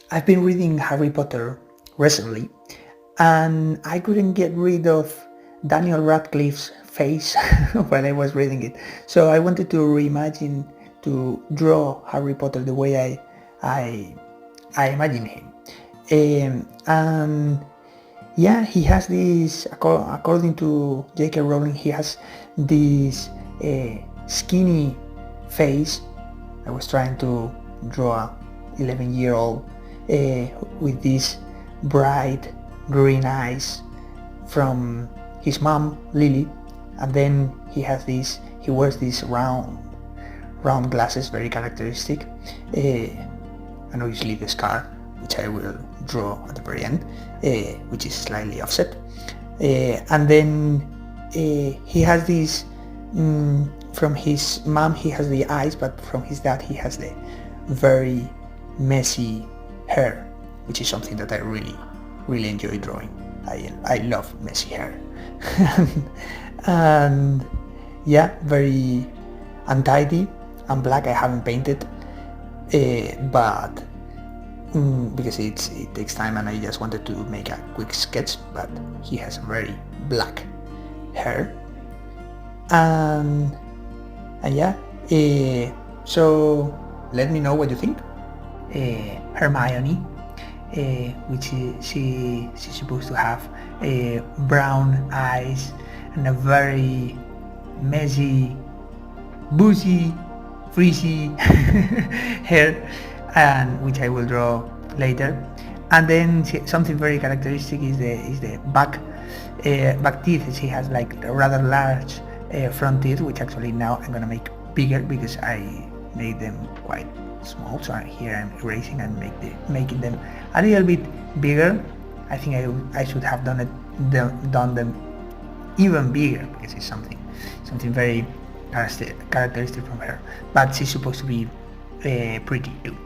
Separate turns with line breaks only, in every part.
I've been reading Harry Potter recently, and I couldn't get rid of Daniel Radcliffe's face while I was reading it. So I wanted to to draw Harry Potter the way I, I imagine him. And yeah, he has this, according to J.K. Rowling, he has this skinny face. I was trying to draw a 11-year-old with these bright green eyes from his mom, Lily, and then he wears these round glasses, very characteristic, and obviously the scar, which I will draw at the very end, which is slightly offset, and then he has this, from his mom he has the eyes, but from his dad he has the very messy hair, which is something that I really enjoy drawing. I love messy hair. And yeah, very untidy and black. I haven't painted, but because it takes time, and I just wanted to make a quick sketch, but he has very black hair, and yeah, so let me know what you think. Hermione, which she's supposed to have brown eyes and a very messy, boozy, frizzy hair, and which I will draw later. And then something very characteristic is the back teeth. She has like a rather large front teeth, which actually now I'm gonna make bigger because I made them quite small. So here I'm erasing and making them a little bit bigger. I think I should have done them even bigger, because it's something very characteristic from her. But she's supposed to be pretty too.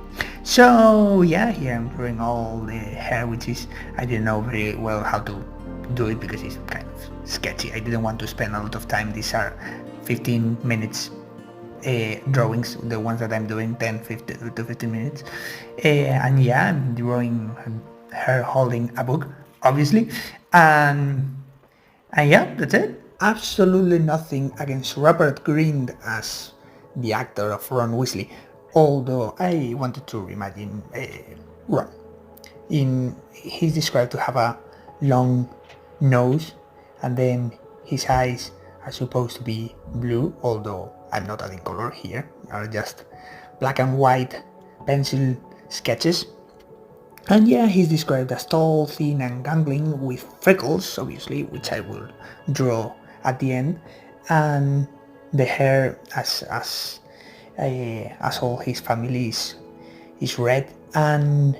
So yeah, here I'm drawing all the hair, which is, I didn't know very well how to do it because it's kind of sketchy. I didn't want to spend a lot of time. These are 15 minutes drawings, the ones that I'm doing 10 to 15 minutes, and yeah, I'm drawing her holding a book, obviously, and yeah, that's it. Absolutely nothing against Rupert Grint as the actor of Ron Weasley, although I wanted to reimagine Ron. He's described to have a long nose, and then his eyes are supposed to be blue, although I'm not adding color here, are just black and white pencil sketches. And yeah, he's described as tall, thin and gangling with freckles, obviously, which I will draw at the end, and the hair as all his family is red, and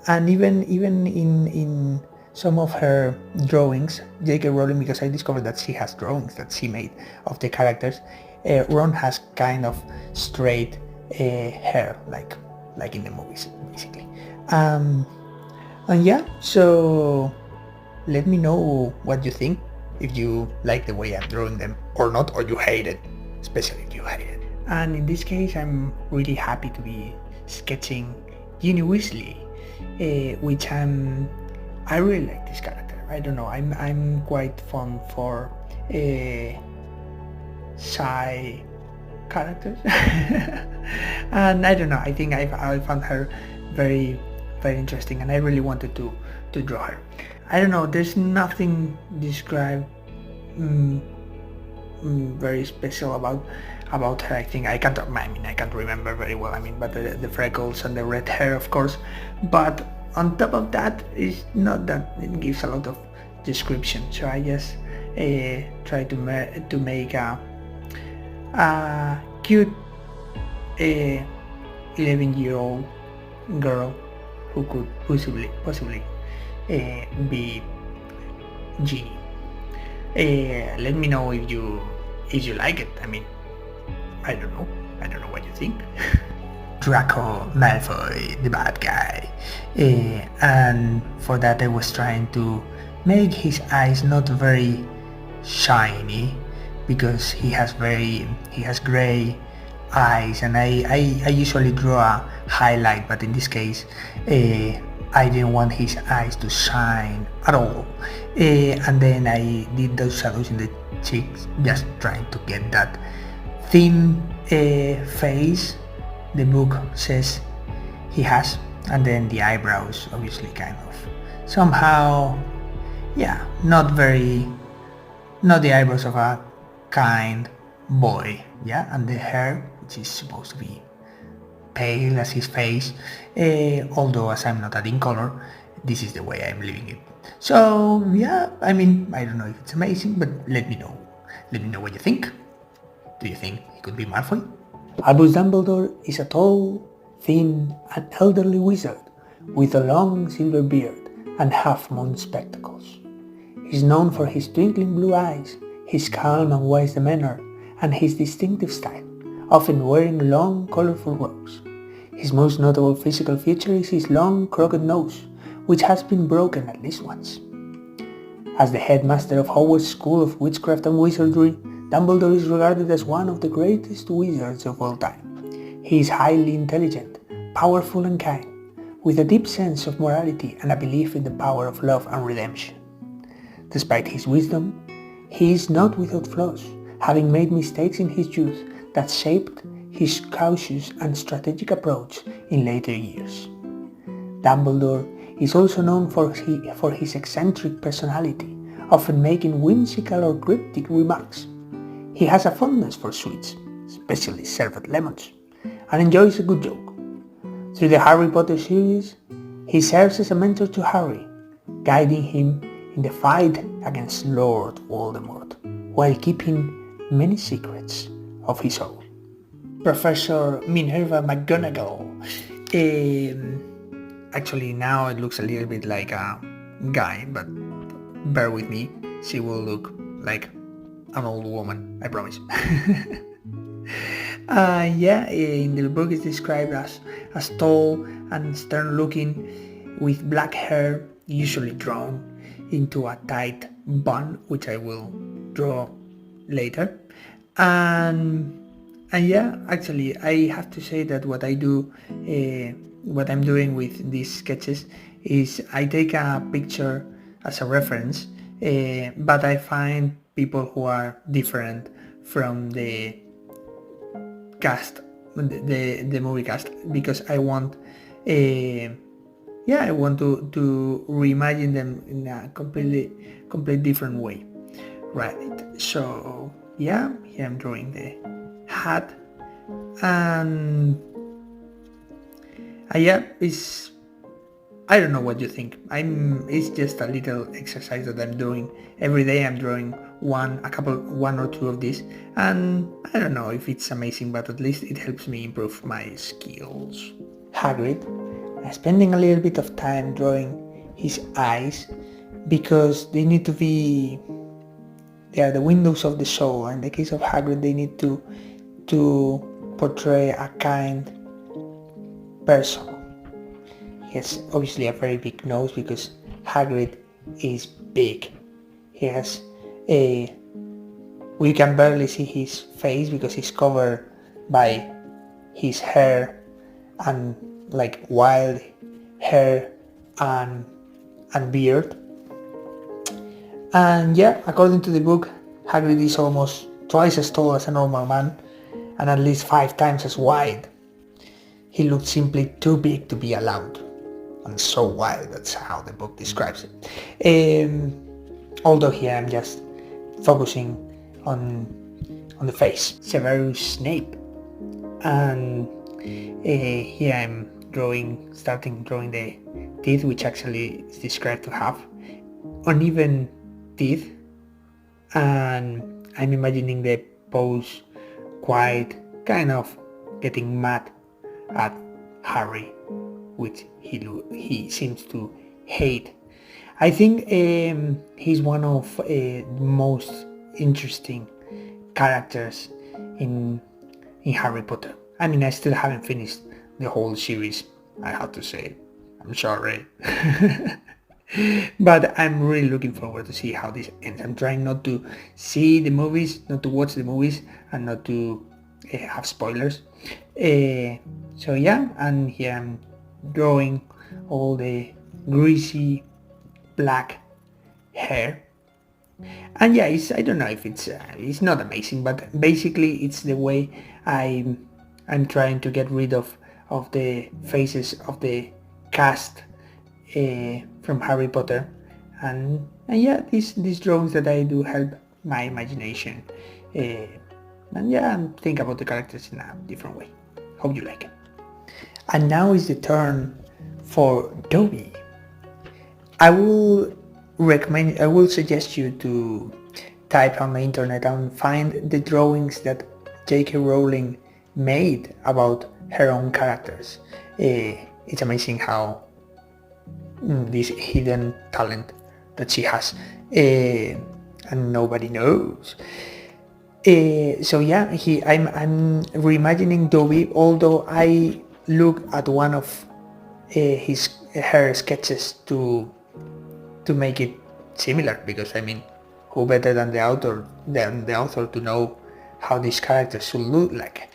even in some of her drawings, J.K. Rowling, because I discovered that she has drawings that she made of the characters, Ron has kind of straight hair, like in the movies, basically. And yeah, so let me know what you think, if you like the way I'm drawing them or not, or you hate it, especially if you hate it. And in this case, I'm really happy to be sketching Ginny Weasley, which I really like this character. I don't know, I'm quite fond for shy characters. And I don't know, I think I found her very interesting, and I really wanted to draw her. I don't know, there's nothing described very special about her. I think I can't remember very well, but the freckles and the red hair, of course, but on top of that, it's not that it gives a lot of description, so I just try to make a cute 11-year-old girl who could possibly be Ginny. Let me know if you like it. I don't know what you think. Draco Malfoy, the bad guy, and for that I was trying to make his eyes not very shiny, because he has gray eyes, and I usually draw a highlight, but in this case I didn't want his eyes to shine at all, and then I did those shadows in the cheeks, just trying to get that thin face the book says he has, and then the eyebrows obviously kind of somehow, yeah, not the eyebrows of a kind boy, yeah, and the hair, which is supposed to be pale as his face, although as I'm not adding color, this is the way I'm leaving it. So yeah, I mean, I don't know if it's amazing, but let me know what you think. Do you think he could be Malfoy? Albus Dumbledore is a tall, thin and elderly wizard with a long silver beard and half-moon spectacles. He's known for his twinkling blue eyes, his calm and wise demeanor, and his distinctive style, often wearing long, colorful robes. His most notable physical feature is his long, crooked nose, which has been broken at least once. As the headmaster of Hogwarts School of Witchcraft and Wizardry, Dumbledore is regarded as one of the greatest wizards of all time. He is highly intelligent, powerful and kind, with a deep sense of morality and a belief in the power of love and redemption. Despite his wisdom, he is not without flaws, having made mistakes in his youth that shaped his cautious and strategic approach in later years. Dumbledore is also known for his eccentric personality, often making whimsical or cryptic remarks. He has a fondness for sweets, especially served lemons, and enjoys a good joke. Through the Harry Potter series, he serves as a mentor to Harry, guiding him in the fight against Lord Voldemort, while keeping many secrets of his own. Professor Minerva McGonagall. Actually, now it looks a little bit like a guy, but bear with me, she will look like an old woman, I promise. In the book is described as tall and stern looking, with black hair usually drawn into a tight bun, which I will draw later. And yeah, actually I have to say that what I'm doing with these sketches is I take a picture as a reference, but I find people who are different from the cast, the movie cast, because I want to reimagine them in a completely different way, right? So yeah, here I'm drawing the hat, and I don't know what you think. It's just a little exercise that I'm doing every day. I'm drawing one or two of these, and I don't know if it's amazing, but at least it helps me improve my skills. Hagrid, spending a little bit of time drawing his eyes because they need to be, they are the windows of the soul. In the case of Hagrid, they need to portray a kind person. He has obviously a very big nose because Hagrid is big. He has we can barely see his face because he's covered by his hair, and like wild hair and beard. And yeah, according to the book, Hagrid is almost twice as tall as a normal man and at least 5 times as wide. He looked simply too big to be allowed, and so wide, that's how the book describes it. Although here I'm just focusing on the face. Severus Snape, and here I'm starting drawing the teeth, which actually is described to have uneven teeth, and I'm imagining the pose quite kind of getting mad at Harry, which he seems to hate. I think he's one of the most interesting characters in Harry Potter. I mean, I still haven't finished the whole series, I have to say. I'm sorry. But I'm really looking forward to see how this ends. I'm trying not to see the movies, not to watch the movies, and not to have spoilers. So yeah, and here I'm drawing all the greasy black hair. And yeah, I don't know if it's not amazing, but basically it's the way I'm trying to get rid of the faces of the cast from Harry Potter, and yeah, these drawings that I do help my imagination, and yeah, and think about the characters in a different way. Hope you like it. And now is the turn for Dobby. I will suggest you to type on the internet and find the drawings that J.K. Rowling made about her own characters. It's amazing how this hidden talent that she has, and nobody knows. So yeah, I'm reimagining Dobby, although I look at one of her sketches to make it similar, because I mean, who better than the author to know how these characters should look like.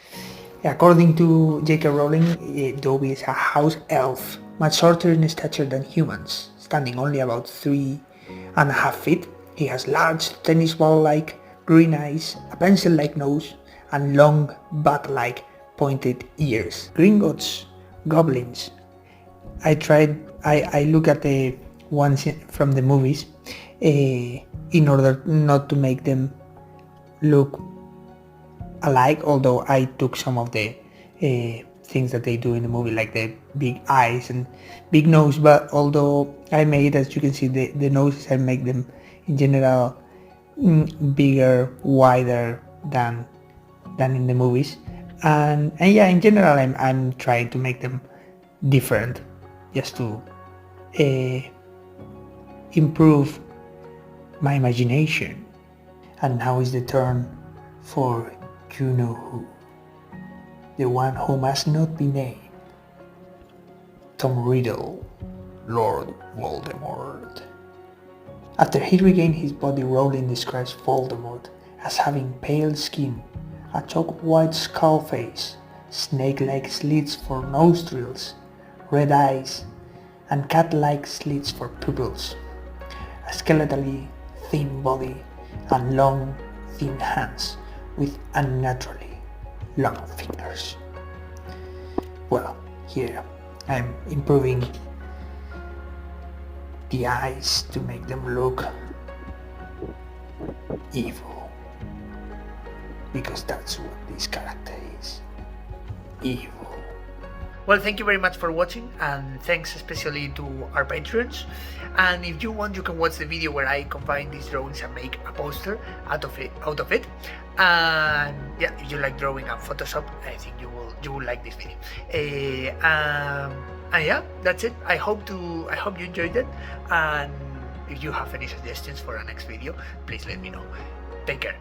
According to J.K. Rowling, Dobby is a house elf, much shorter in stature than humans, standing only about 3.5 feet. He has large tennis ball-like green eyes, a pencil-like nose, and long bat-like pointed ears. Gringotts Goblins. I look at the ones from the movies in order not to make them look alike, although I took some of the things that they do in the movie, like the big eyes and big nose, but although I made, as you can see, the noses, I make them in general bigger, wider than in the movies, and yeah, in general I'm trying to make them different, just to improve my imagination. And now is the turn for you know who, the one who must not be named, Tom Riddle, Lord Voldemort. After he regained his body, Rowling describes Voldemort as having pale skin, a chalk white skull face, snake-like slits for nostrils, red eyes, and cat-like slits for pupils, a skeletally thin body, and long, thin hands with unnaturally long fingers. Well, here I'm improving the eyes to make them look evil, because that's what this character is, evil. Well, thank you very much for watching, and thanks especially to our patrons. And if you want, you can watch the video where I combine these drawings and make a poster out of it. And yeah, if you like drawing and Photoshop, I think you will like this video. And yeah, that's it. I hope you enjoyed it. And if you have any suggestions for our next video, please let me know. Take care.